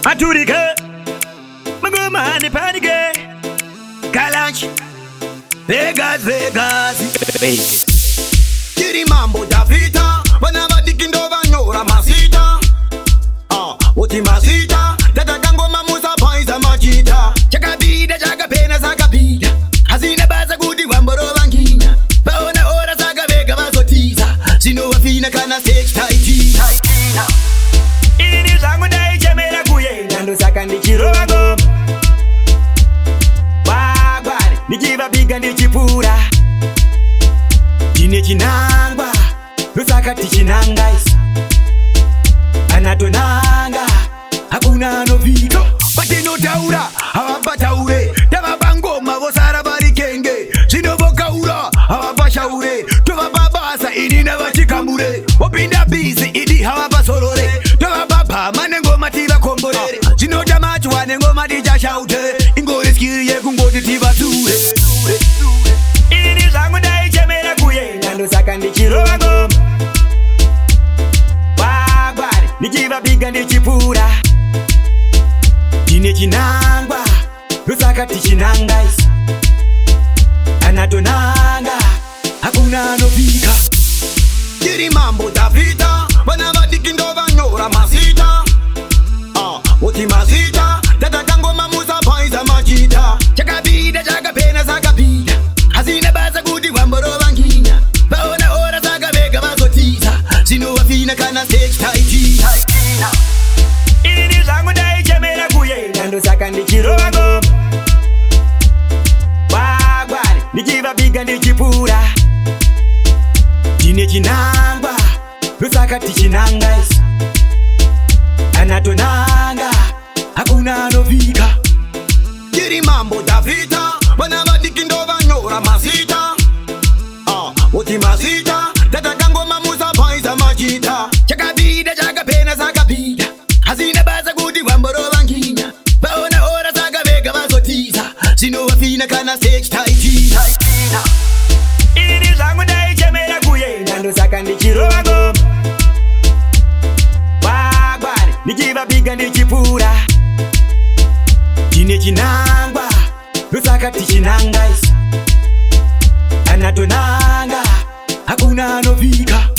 Aturike Magomani panike Kalanchi Vegas Kiri mambo da vita Vanava dikindo vanyora masita Oti masita Dada gango mamusa paisa machita Chakabida chakapena sakabida Hazina baza kuti wamboro vangina Baona ora sakavega vazotiza Zino wafina kana stage tight Ini zangu ndaichemera kuyenda ndosaka ndichirovago Wagwari nichivapiga ndichipura Ndine chinangwa ndosaka tichinanga isi Anatonanga hakuna anovika Patinotaura havapataure Tavapa ngoma vosara varikenge Zvinovokaura havapashaure Tovapa basa ini navachikambure Wopinda bizi idi havapasorore Tovapa manengoma tivakomborere Zvinota machwa nengoma tichashaute Ingori skiri yekungoti tivature Ini zvangu ndaichemera kuyenda ndosaka ndichirovago Wagwari nichivapiga ndichipura Ndine chinangwa ndosaka tichinanga isi Anatonanga hakuna anovika Kiri mambo da vita Vanava dikindo vanyora masita Oti masita Dada gango mamusa paisa machita Chakabida chakapena sakabida Hazina baza kuti wamboro vangina Vaona ora sakavega vazotiza Zino wafina kana stage tight Ini zangu ndaichemera kuyenda ndosaka ndichirovago Wagwari nichivapiga ndichipura Ndine chinangwa ndosaka tichinanga isi Anatonanga hakuna anovika Kiri mambo da vita Vanava dikindo vanyora masita Oti masita Dada gango mamusa paisa machita Chakabida chakapena sakabida Hazina baza kuti wamboro vangina Vaona ora sakavega vazotiza Zino wafina kana stage tight Ini zangu ndaichemera kuyenda ndosaka ndichirovago Wagwari nichivapiga ndichipura Ndine chinangwa ndosaka tichinanga isi Anatonanga hakuna anovika